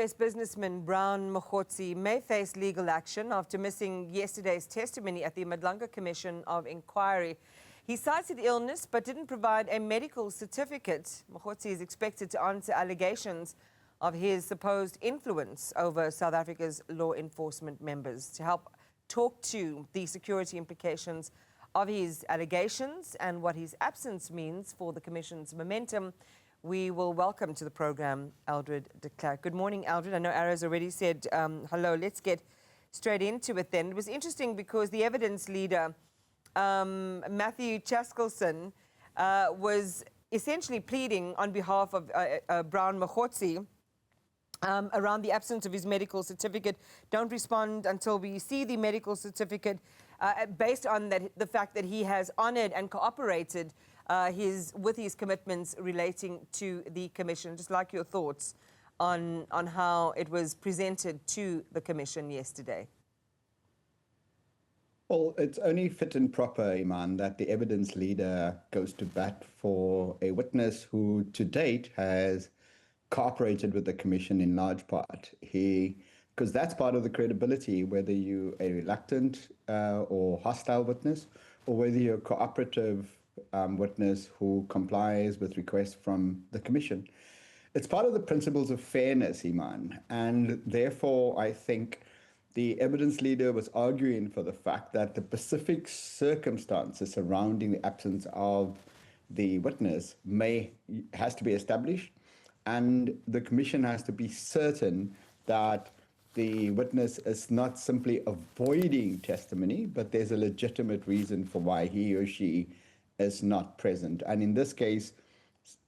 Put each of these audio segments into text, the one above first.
US businessman Brown Mogotsi may face legal action after missing yesterday's testimony at the Matlala Commission of Inquiry. He cited illness but didn't provide a medical certificate. Mogotsi is expected to answer allegations of his supposed influence over South Africa's law enforcement members. To help talk to the security implications of his allegations and what his absence means for the Commission's momentum, we will welcome to the program Eldred de Klerk. Good morning, Eldred. I know Ara's already said hello. Let's get straight into it then. It was interesting because the evidence leader, Matthew Chaskelson, was essentially pleading on behalf of Brown Mogotsi around the absence of his medical certificate. Don't respond until we see the medical certificate, based on the fact that he has honoured and cooperated with his commitments relating to the Commission. Just like your thoughts on how it was presented to the Commission yesterday. Well, it's only fit and proper, Iman, that the evidence leader goes to bat for a witness who, to date, has cooperated with the Commission in large part. Because that's part of the credibility, whether you're a reluctant or hostile witness, or whether you're a cooperative witness who complies with requests from the Commission. It's part of the principles of fairness, Iman, and therefore I think the evidence leader was arguing for the fact that the specific circumstances surrounding the absence of the witness has to be established, and the Commission has to be certain that the witness is not simply avoiding testimony, but there's a legitimate reason for why he or she is not present. And in this case,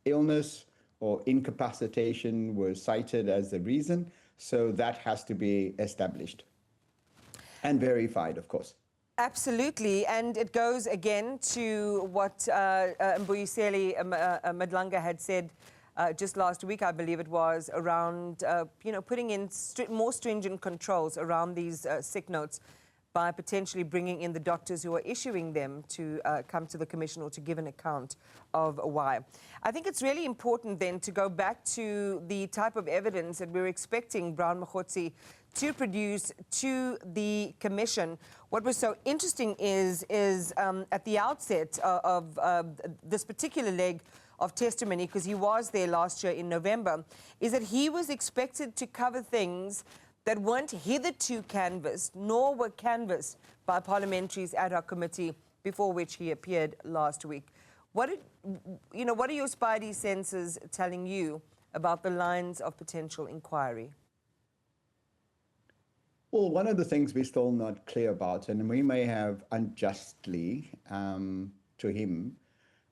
illness or incapacitation was cited as the reason, so that has to be established and verified, of course. Absolutely, and it goes again to what Mbuyiseli Madlanga had said just last week, I believe it was, around putting in more stringent controls around these sick notes by potentially bringing in the doctors who are issuing them to come to the Commission or to give an account of why. I think it's really important then to go back to the type of evidence that we're expecting Brown Mogotsi to produce to the Commission. What was so interesting is at the outset of this particular leg of testimony, because he was there last year in November, is that he was expected to cover things that weren't hitherto canvassed, nor were canvassed by parliamentaries ad hoc committee before which he appeared last week. What are your spidey senses telling you about the lines of potential inquiry? Well, one of the things we're still not clear about, and we may have unjustly to him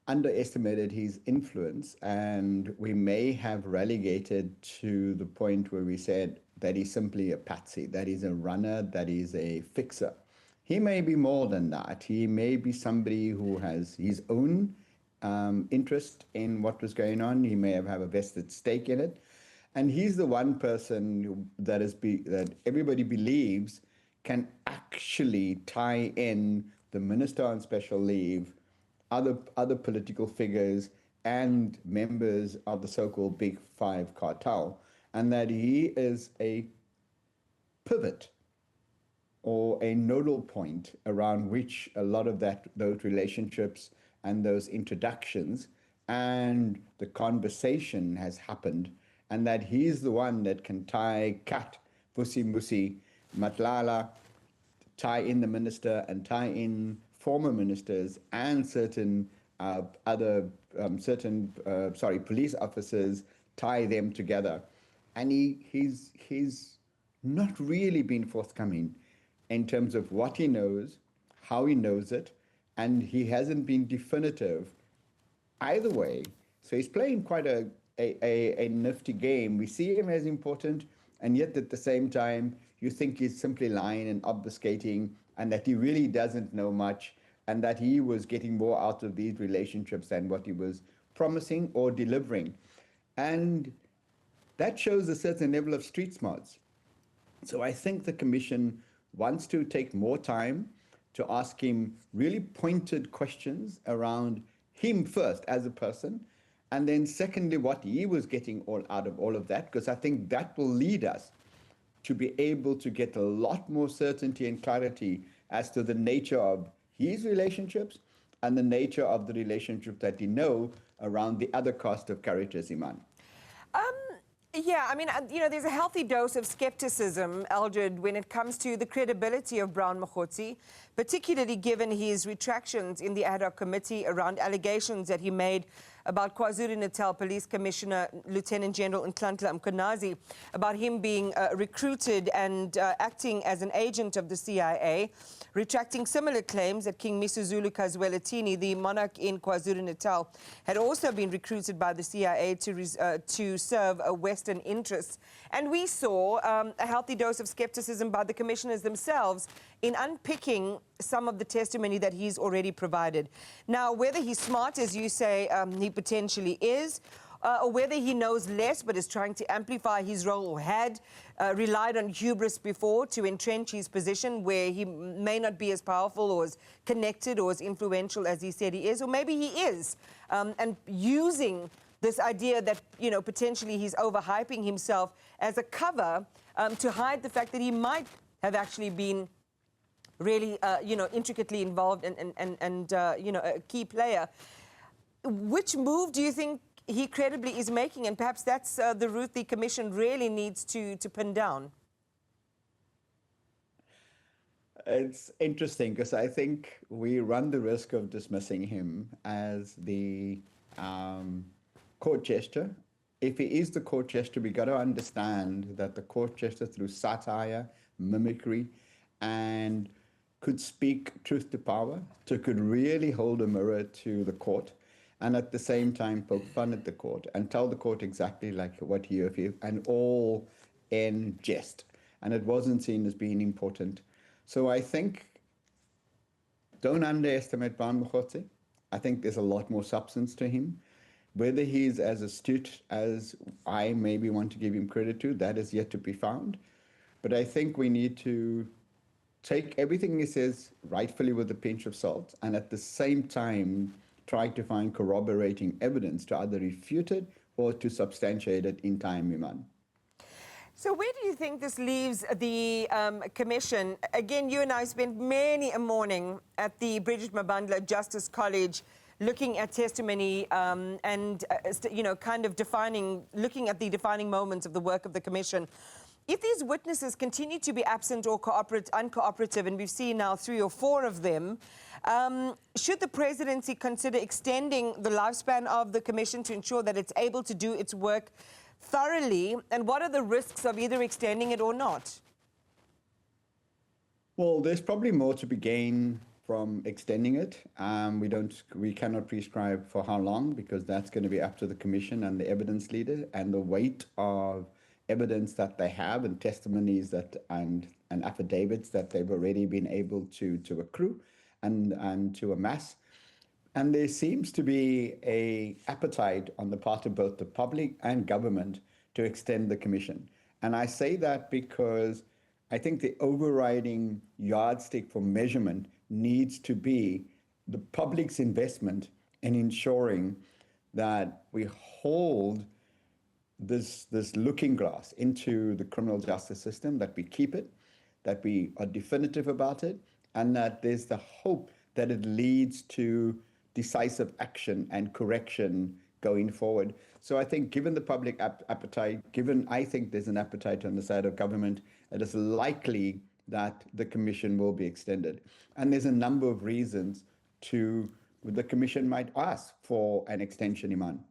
underestimated his influence, and we may have relegated to the point where we said that he's simply a patsy, that he's a runner, that he's a fixer. He may be more than that. He may be somebody who has his own interest in what was going on. He may have a vested stake in it. And he's the one person that everybody believes can actually tie in the Minister on Special Leave, other political figures, and members of the so-called Big Five cartel, and that he is a pivot or a nodal point around which a lot of those relationships and those introductions and the conversation has happened, and that he's the one that can cut Vusimuzi Matlala, tie in the minister and tie in former ministers and certain police officers, tie them together. And he's not really been forthcoming in terms of what he knows, how he knows it, and he hasn't been definitive either way. So he's playing quite a nifty game. We see him as important, and yet at the same time, you think he's simply lying and obfuscating, and that he really doesn't know much, and that he was getting more out of these relationships than what he was promising or delivering. And that shows a certain level of street smarts. So I think the Commission wants to take more time to ask him really pointed questions around him first as a person, And then secondly, what he was getting all out of all of that, because I think that will lead us to be able to get a lot more certainty and clarity as to the nature of his relationships and the nature of the relationship that he know around the other cast of characters, Iman. Yeah, I mean, there's a healthy dose of skepticism, Eldred, when it comes to the credibility of Brown Mogotsi, particularly given his retractions in the ad hoc committee around allegations that he made about KwaZulu-Natal Police Commissioner Lieutenant General Nhlanhla Mkhwanazi, about him being recruited and acting as an agent of the CIA, retracting similar claims that King Misuzulu Kazwelithini, the monarch in KwaZulu-Natal, had also been recruited by the CIA to serve Western interests. And we saw a healthy dose of skepticism by the commissioners themselves in unpicking some of the testimony that he's already provided. Now, whether he's smart, as you say, he potentially is, or whether he knows less but is trying to amplify his role, or had relied on hubris before to entrench his position where he may not be as powerful or as connected or as influential as he said he is, or maybe he is, and using this idea that, potentially he's overhyping himself as a cover to hide the fact that he might have actually been really, intricately involved and a key player. Which move do you think he credibly is making? And perhaps that's the route the commission really needs to pin down. It's interesting because I think we run the risk of dismissing him as the court jester. If he is the court jester, we got to understand that the court jester, through satire, mimicry, and could speak truth to power, could really hold a mirror to the court, and at the same time poke fun at the court and tell the court exactly like what he feels, and all in jest. And it wasn't seen as being important. So I think, don't underestimate Brown Mogotsi. I think there's a lot more substance to him. Whether he's as astute as I maybe want to give him credit to, that is yet to be found. But I think we need to take everything he says rightfully with a pinch of salt, and at the same time try to find corroborating evidence to either refute it or to substantiate it in time, Iman. So where do you think this leaves the commission? Again, you and I spent many a morning at the Bridget Mabandla Justice College looking at testimony and, kind of looking at the defining moments of the work of the commission. If these witnesses continue to be absent or uncooperative, and we've seen now 3 or 4 of them, should the presidency consider extending the lifespan of the commission to ensure that it's able to do its work thoroughly? And what are the risks of either extending it or not? Well, there's probably more to be gained from extending it. We cannot prescribe for how long, because that's going to be up to the commission and the evidence leader and the weight of evidence that they have and testimonies and affidavits that they've already been able to accrue and to amass. And there seems to be an appetite on the part of both the public and government to extend the commission. And I say that because I think the overriding yardstick for measurement needs to be the public's investment in ensuring that we hold this looking glass into the criminal justice system, that we keep it, that we are definitive about it, and that there's the hope that it leads to decisive action and correction going forward. So I think given the public appetite, I think there's an appetite on the side of government, it is likely that the commission will be extended. And there's a number of reasons the commission might ask for an extension, Iman.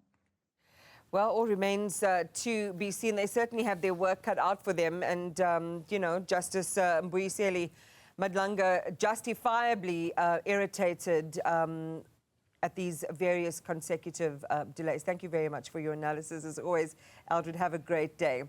Well, all remains to be seen. They certainly have their work cut out for them. And, Justice Vusimuzi Matlala justifiably irritated at these various consecutive delays. Thank you very much for your analysis. As always, Eldred, have a great day.